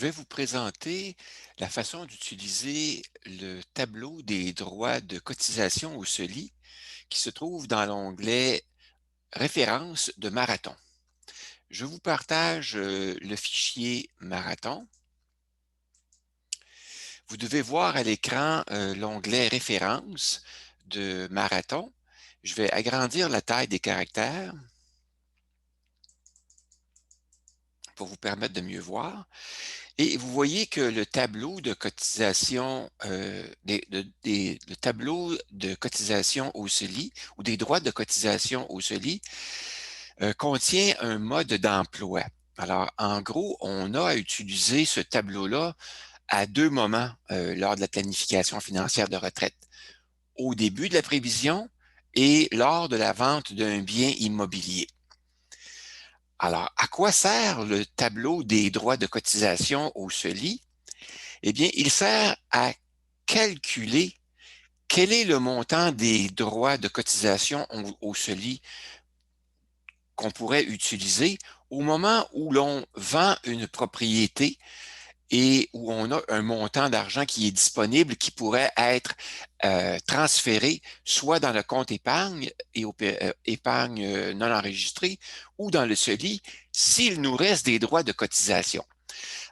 vais vous présenter la façon d'utiliser le tableau des droits de cotisation au CELI qui se trouve dans l'onglet Références de Marathon. Je vous partage le fichier Marathon. Vous devez voir à l'écran l'onglet Références de Marathon. Je vais agrandir la taille des caractères pour vous permettre de mieux voir. Et vous voyez que le tableau de cotisation, le tableau de cotisation au CELI ou des droits de cotisation au CELI contient un mode d'emploi. Alors, en gros, on a à utiliser ce tableau-là à deux moments lors de la planification financière de retraite. Au début de la prévision et lors de la vente d'un bien immobilier. Alors, à quoi sert le tableau des droits de cotisation au CELI? Eh bien, il sert à calculer quel est le montant des droits de cotisation au CELI qu'on pourrait utiliser au moment où l'on vend une propriété et où on a un montant d'argent qui est disponible qui pourrait être transféré soit dans le compte épargne et épargne non enregistrée ou dans le CELI s'il nous reste des droits de cotisation.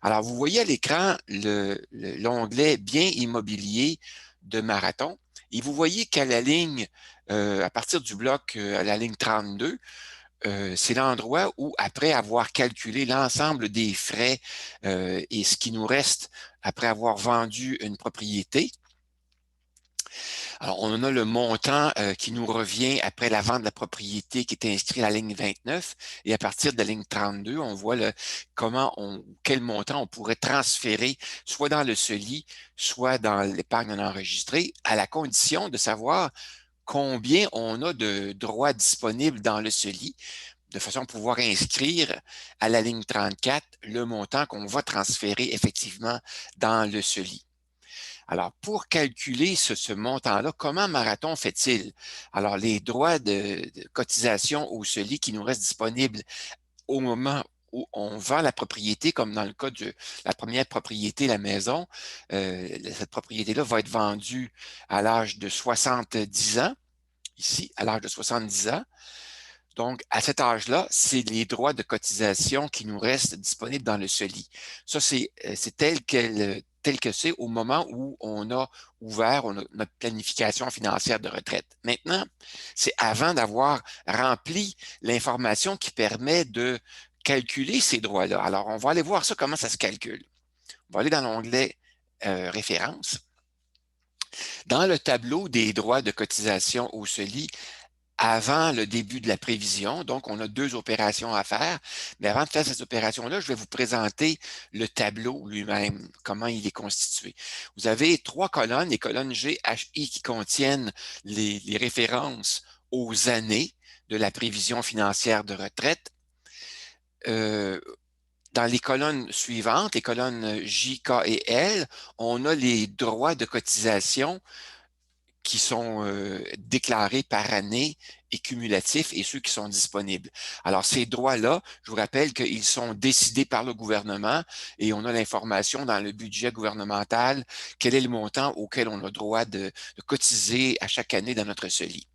Alors, vous voyez à l'écran l'onglet Biens immobiliers de Marathon et vous voyez qu'à la ligne, à partir du bloc à la ligne 32, c'est l'endroit où, après avoir calculé l'ensemble des frais et ce qui nous reste après avoir vendu une propriété, alors on a le montant qui nous revient après la vente de la propriété qui est inscrit à la ligne 29 et à partir de la ligne 32, on voit quel montant on pourrait transférer soit dans le CELI, soit dans l'épargne non enregistrée, à la condition de savoir combien on a de droits disponibles dans le CELI, de façon à pouvoir inscrire à la ligne 34 le montant qu'on va transférer effectivement dans le CELI. Alors, pour calculer ce montant-là, comment Marathon fait-il? Alors, les droits de cotisation au CELI qui nous restent disponibles au moment où on vend la propriété, comme dans le cas de la première propriété, la maison, cette propriété-là va être vendue à l'âge de 70 ans, ici, à l'âge de 70 ans. Donc, à cet âge-là, c'est les droits de cotisation qui nous restent disponibles dans le CELI. Ça, c'est tel que c'est au moment où on a ouvert notre planification financière de retraite. Maintenant, c'est avant d'avoir rempli l'information qui permet de calculer ces droits-là. Alors, on va aller voir ça, comment ça se calcule. On va aller dans l'onglet Références. Dans le tableau des droits de cotisation au CELI, avant le début de la prévision. Donc, on a deux opérations à faire. Mais avant de faire cette opération-là, je vais vous présenter le tableau lui-même, comment il est constitué. Vous avez trois colonnes, les colonnes G, H, I qui contiennent les références aux années de la prévision financière de retraite. Dans les colonnes suivantes, les colonnes J, K et L, on a les droits de cotisation qui sont déclarés par année et cumulatifs et ceux qui sont disponibles. Alors, ces droits-là, je vous rappelle qu'ils sont décidés par le gouvernement et on a l'information dans le budget gouvernemental, quel est le montant auquel on a droit de cotiser à chaque année dans notre CELI.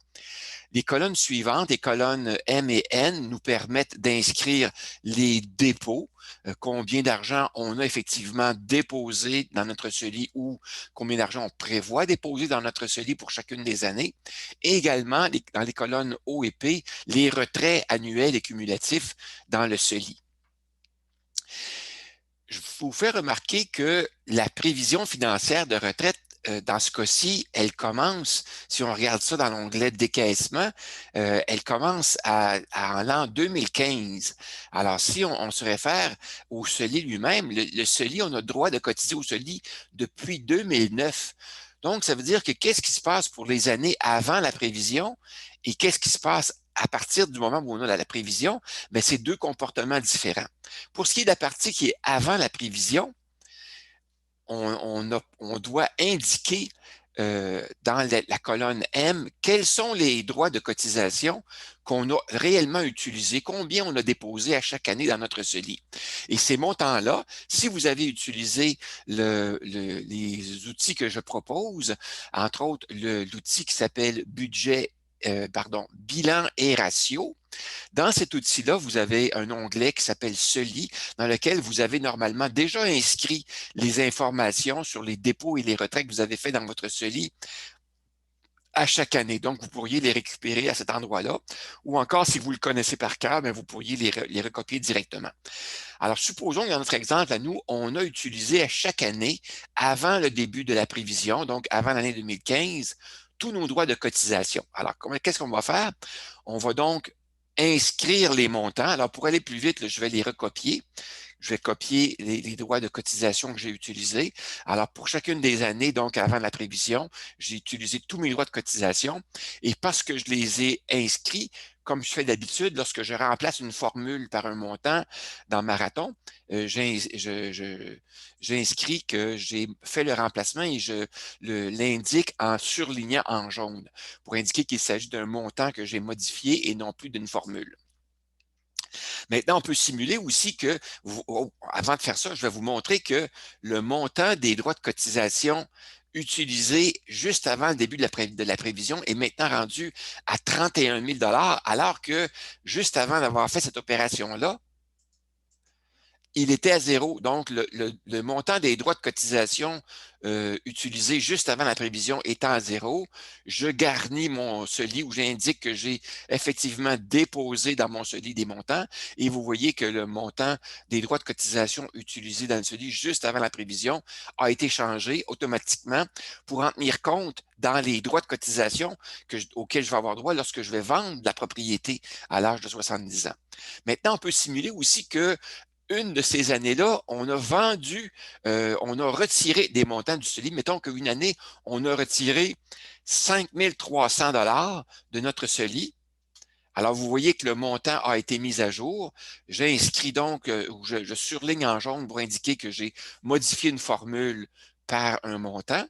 Les colonnes suivantes, les colonnes M et N, nous permettent d'inscrire les dépôts, combien d'argent on a effectivement déposé dans notre CELI ou combien d'argent on prévoit déposer dans notre CELI pour chacune des années. Et également, dans les colonnes O et P, les retraits annuels et cumulatifs dans le CELI. Je vous fais remarquer que la prévision financière de retraite dans ce cas-ci, elle commence, si on regarde ça dans l'onglet décaissement, elle commence en l'an 2015. Alors, si on se réfère au CELI lui-même, le CELI, on a le droit de cotiser au CELI depuis 2009. Donc, ça veut dire que qu'est-ce qui se passe pour les années avant la prévision et qu'est-ce qui se passe à partir du moment où on a la prévision? Mais c'est deux comportements différents. Pour ce qui est de la partie qui est avant la prévision, on doit indiquer dans la colonne M, quels sont les droits de cotisation qu'on a réellement utilisés, combien on a déposé à chaque année dans notre CELI. Et ces montants-là, si vous avez utilisé les outils que je propose, entre autres l'outil qui s'appelle bilan et ratio, dans cet outil-là, vous avez un onglet qui s'appelle CELI, dans lequel vous avez normalement déjà inscrit les informations sur les dépôts et les retraits que vous avez fait dans votre CELI à chaque année. Donc, vous pourriez les récupérer à cet endroit-là. Ou encore, si vous le connaissez par cœur, vous pourriez les recopier directement. Alors, supposons que dans notre exemple, à nous, on a utilisé à chaque année, avant le début de la prévision, donc avant l'année 2015, tous nos droits de cotisation. Alors, qu'est-ce qu'on va faire? On va donc inscrire les montants. Alors, pour aller plus vite, là, je vais les recopier. Je vais copier les droits de cotisation que j'ai utilisés. Alors, pour chacune des années, donc avant la prévision, j'ai utilisé tous mes droits de cotisation. Et parce que je les ai inscrits, comme je fais d'habitude, lorsque je remplace une formule par un montant dans Marathon, j'inscris que j'ai fait le remplacement et je l'indique en surlignant en jaune pour indiquer qu'il s'agit d'un montant que j'ai modifié et non plus d'une formule. Maintenant, on peut simuler aussi que, avant de faire ça, je vais vous montrer que le montant des droits de cotisation utilisés juste avant le début de la prévision est maintenant rendu à 31 000 alors que juste avant d'avoir fait cette opération-là, il était à zéro. Donc, le montant des droits de cotisation utilisés juste avant la prévision étant à zéro, je garnis mon CELI où j'indique que j'ai effectivement déposé dans mon CELI des montants et vous voyez que le montant des droits de cotisation utilisés dans le CELI juste avant la prévision a été changé automatiquement pour en tenir compte dans les droits de cotisation auxquels je vais avoir droit lorsque je vais vendre la propriété à l'âge de 70 ans. Maintenant, on peut simuler aussi que une de ces années-là, on a vendu, on a retiré des montants du CELI. Mettons qu'une année, on a retiré 5 300 de notre CELI. Alors, vous voyez que le montant a été mis à jour. J'inscris donc, je surligne en jaune pour indiquer que j'ai modifié une formule par un montant.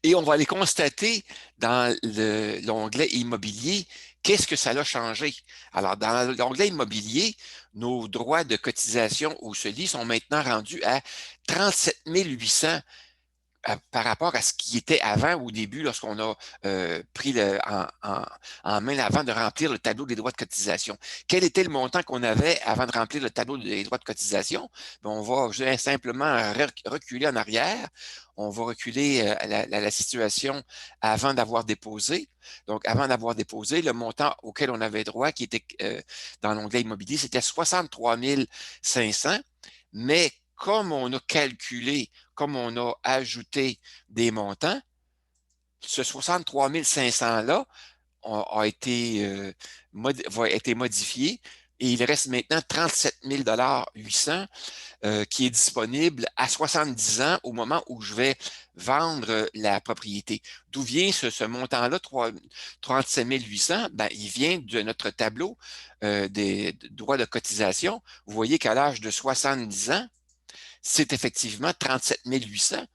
Et on va aller constater dans l'onglet immobilier, qu'est-ce que ça a changé? Alors, dans l'onglet immobilier, nos droits de cotisation au CELI sont maintenant rendus à 37 800 par rapport à ce qui était avant au début, lorsqu'on a pris en main avant de remplir le tableau des droits de cotisation. Quel était le montant qu'on avait avant de remplir le tableau des droits de cotisation? Bien, on va simplement reculer en arrière. On va reculer à la situation avant d'avoir déposé. Donc, avant d'avoir déposé, le montant auquel on avait droit, qui était dans l'onglet immobilier, c'était 63 500. Mais comme on a calculé, comme on a ajouté des montants, ce 63 500-là a été modifié et il reste maintenant 37 800 qui est disponible à 70 ans au moment où je vais vendre la propriété. D'où vient ce montant-là, 37 800? Ben, il vient de notre tableau des droits de cotisation. Vous voyez qu'à l'âge de 70 ans, c'est effectivement 37 800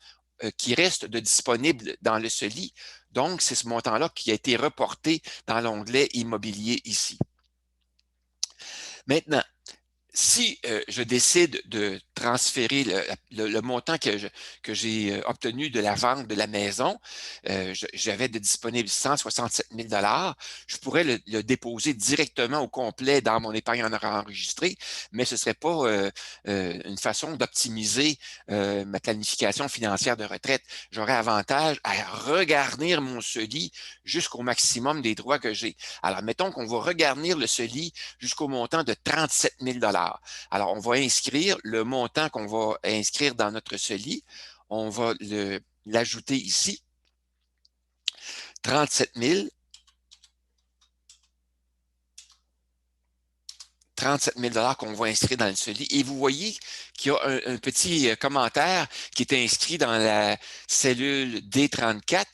qui reste de disponible dans le CELI. Donc, c'est ce montant-là qui a été reporté dans l'onglet immobilier ici. Maintenant, si je décide de transférer le montant que j'ai obtenu de la vente de la maison, j'avais de disponible 167 000 je pourrais le déposer directement au complet dans mon épargne enregistrée, mais ce ne serait pas une façon d'optimiser ma planification financière de retraite. J'aurais avantage à regarnir mon CELI jusqu'au maximum des droits que j'ai. Alors, mettons qu'on va regarnir le CELI jusqu'au montant de 37 000 Alors, on va inscrire le montant qu'on va inscrire dans notre CELI. On va l'ajouter ici. 37 000. 37 000 qu'on va inscrire dans le CELI. Et vous voyez qu'il y a un petit commentaire qui est inscrit dans la cellule D34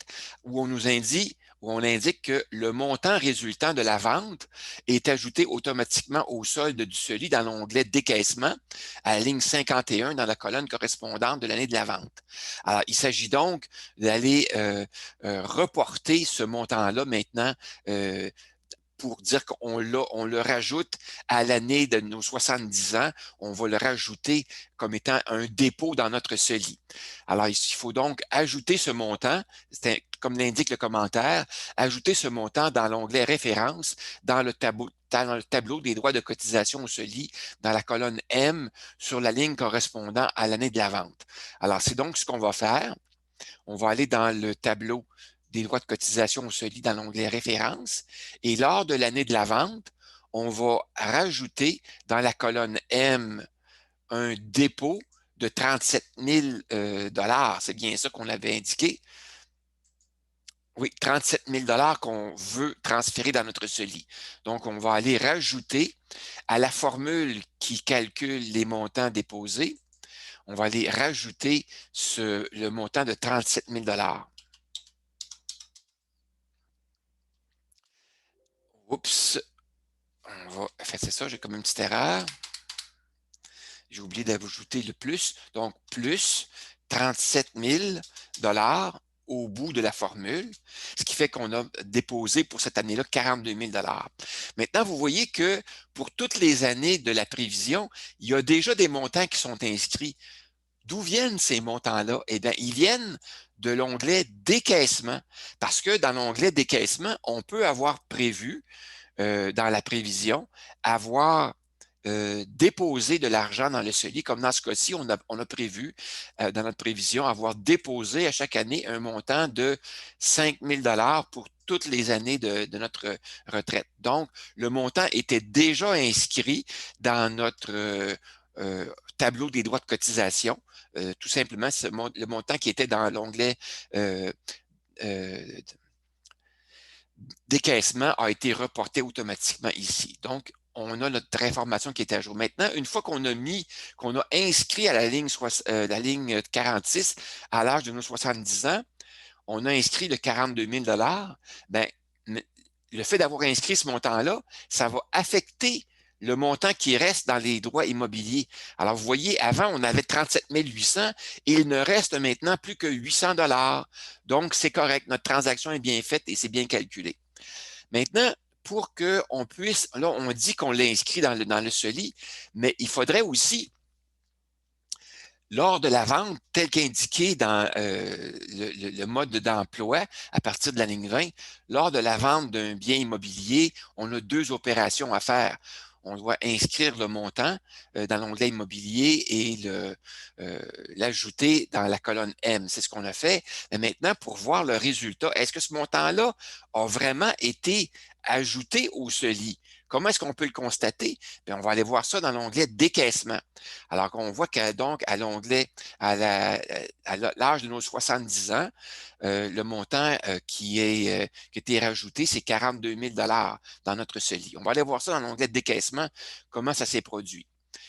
où on nous indique où on indique que le montant résultant de la vente est ajouté automatiquement au solde du CELI dans l'onglet décaissement à la ligne 51 dans la colonne correspondante de l'année de la vente. Alors, il s'agit donc d'aller reporter ce montant-là maintenant pour dire qu'on le rajoute à l'année de nos 70 ans, on va le rajouter comme étant un dépôt dans notre CELI. Alors, il faut donc ajouter ce montant, comme l'indique le commentaire, ajouter ce montant dans l'onglet référence, dans le tableau des droits de cotisation au CELI, dans la colonne M, sur la ligne correspondant à l'année de la vente. Alors, c'est donc ce qu'on va faire. On va aller dans le tableau des droits de cotisation au CELI dans l'onglet référence et lors de l'année de la vente, on va rajouter dans la colonne M un dépôt de 37 000 C'est bien ça qu'on avait indiqué. Oui, 37 000 qu'on veut transférer dans notre CELI. Donc, on va aller rajouter à la formule qui calcule les montants déposés, on va aller rajouter le montant de 37 000 Oups, c'est ça, j'ai comme une petite erreur. J'ai oublié d'ajouter le plus. Donc, plus 37 000 au bout de la formule, ce qui fait qu'on a déposé pour cette année-là 42 000 Maintenant, vous voyez que pour toutes les années de la prévision, il y a déjà des montants qui sont inscrits. D'où viennent ces montants-là? Eh bien, ils viennent de l'onglet décaissement, parce que dans l'onglet décaissement, on peut avoir prévu dans la prévision, avoir déposé de l'argent dans le CELI, comme dans ce cas-ci, on a prévu dans notre prévision avoir déposé à chaque année un montant de 5 000 pour toutes les années de notre retraite. Donc, le montant était déjà inscrit dans notre tableau des droits de cotisation. Tout simplement, le montant qui était dans l'onglet décaissement a été reporté automatiquement ici. Donc, on a notre information qui est à jour. Maintenant, une fois qu'on a inscrit à la ligne 46 à l'âge de nos 70 ans, on a inscrit le 42 000 ben, le fait d'avoir inscrit ce montant-là, ça va affecter le montant qui reste dans les droits immobiliers. Alors, vous voyez, avant, on avait 37 800 et il ne reste maintenant plus que 800 Donc, c'est correct. Notre transaction est bien faite et c'est bien calculé. Maintenant, pour qu'on puisse, là, on dit qu'on l'a inscrit dans le CELI, mais il faudrait aussi, lors de la vente, tel qu'indiqué dans le mode d'emploi à partir de la ligne 20, lors de la vente d'un bien immobilier, on a deux opérations à faire. On doit inscrire le montant dans l'onglet immobilier et l'ajouter dans la colonne M. C'est ce qu'on a fait. Mais maintenant, pour voir le résultat, est-ce que ce montant-là a vraiment été ajouté au CELI? Comment est-ce qu'on peut le constater? Bien, on va aller voir ça dans l'onglet décaissement. Alors qu'on voit que donc à l'onglet, à l'âge de nos 70 ans, le montant qui a été rajouté, c'est 42 000 dans notre CELI. On va aller voir ça dans l'onglet décaissement, comment ça s'est produit,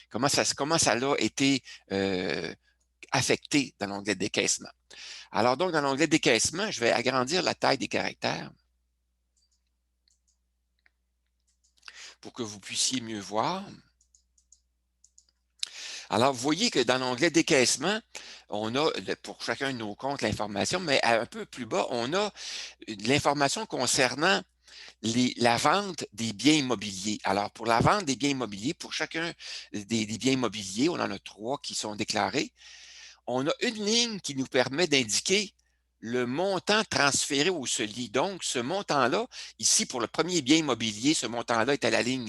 comment ça a été affecté dans l'onglet décaissement. Alors donc, dans l'onglet décaissement, je vais agrandir la taille des caractères pour que vous puissiez mieux voir. Alors, vous voyez que dans l'onglet décaissement, on a pour chacun de nos comptes l'information, mais un peu plus bas, on a l'information concernant la vente des biens immobiliers. Alors, pour la vente des biens immobiliers, pour chacun des biens immobiliers, on en a 3 qui sont déclarés. On a une ligne qui nous permet d'indiquer le montant transféré au CELI. Donc, ce montant-là, ici, pour le premier bien immobilier, ce montant-là est à la ligne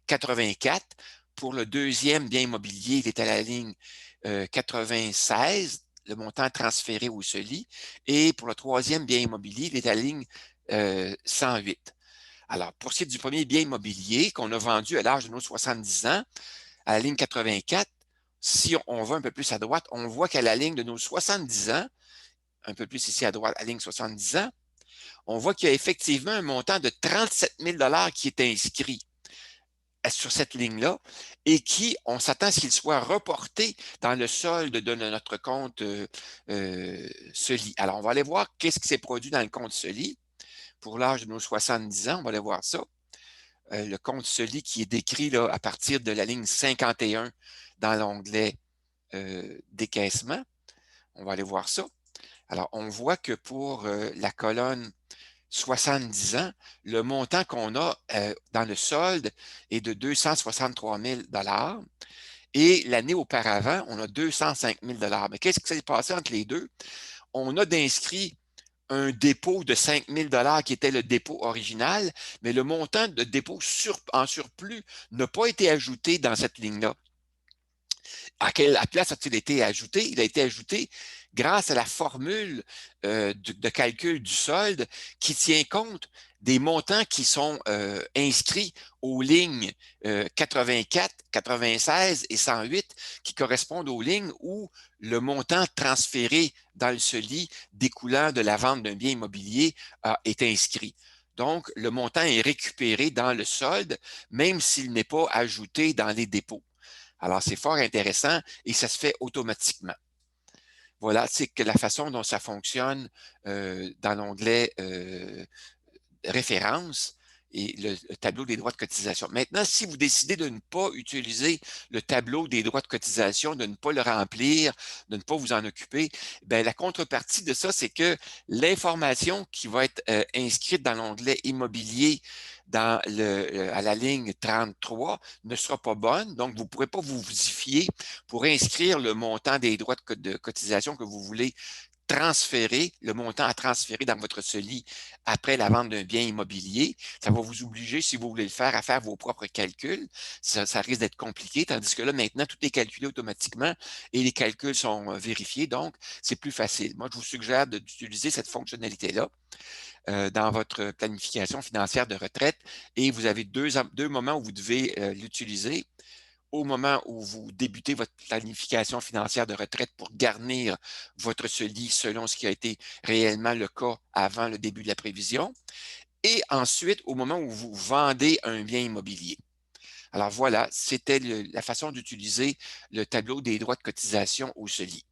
84. Pour le deuxième bien immobilier, il est à la ligne 96, le montant transféré au CELI. Et pour le troisième bien immobilier, il est à la ligne 108. Alors, pour ce qui est du premier bien immobilier qu'on a vendu à l'âge de nos 70 ans, à la ligne 84, si on va un peu plus à droite, on voit qu'à la ligne de nos 70 ans, un peu plus ici à droite, à la ligne 70 ans, on voit qu'il y a effectivement un montant de 37 000 qui est inscrit sur cette ligne-là et qui, on s'attend à ce qu'il soit reporté dans le solde de notre compte CELI. Alors, on va aller voir qu'est-ce qui s'est produit dans le compte CELI. pour l'âge de nos 70 ans. On va aller voir ça. Le compte CELI qui est décrit là, à partir de la ligne 51 dans l'onglet décaissement. On va aller voir ça. Alors, on voit que pour la colonne 70 ans, le montant qu'on a dans le solde est de 263 000 et l'année auparavant, on a 205 000 Mais qu'est-ce qui s'est passé entre les deux? On a d'inscrit un dépôt de 5 000 qui était le dépôt original, mais le montant de dépôt en surplus n'a pas été ajouté dans cette ligne-là. À quelle place a-t-il été ajouté? Il a été ajouté grâce à la formule de calcul du solde qui tient compte des montants qui sont inscrits aux lignes 84, 96 et 108 qui correspondent aux lignes où le montant transféré dans le CELI découlant de la vente d'un bien immobilier est inscrit. Donc, le montant est récupéré dans le solde, même s'il n'est pas ajouté dans les dépôts. Alors, c'est fort intéressant et ça se fait automatiquement. Voilà, c'est que la façon dont ça fonctionne dans l'onglet référence et le tableau des droits de cotisation. Maintenant, si vous décidez de ne pas utiliser le tableau des droits de cotisation, de ne pas le remplir, de ne pas vous en occuper, bien, la contrepartie de ça, c'est que l'information qui va être inscrite dans l'onglet immobilier à la ligne 33 ne sera pas bonne. Donc, vous ne pourrez pas vous y fier pour inscrire le montant des droits de cotisation que vous voulez transférer, le montant à transférer dans votre CELI après la vente d'un bien immobilier. Ça va vous obliger, si vous voulez le faire, à faire vos propres calculs. Ça risque d'être compliqué, tandis que là, maintenant, tout est calculé automatiquement et les calculs sont vérifiés, donc c'est plus facile. Moi, je vous suggère d'utiliser cette fonctionnalité-là dans votre planification financière de retraite et vous avez deux moments où vous devez l'utiliser. Au moment où vous débutez votre planification financière de retraite pour garnir votre CELI selon ce qui a été réellement le cas avant le début de la prévision, et ensuite au moment où vous vendez un bien immobilier. Alors voilà, c'était la façon d'utiliser le tableau des droits de cotisation au CELI.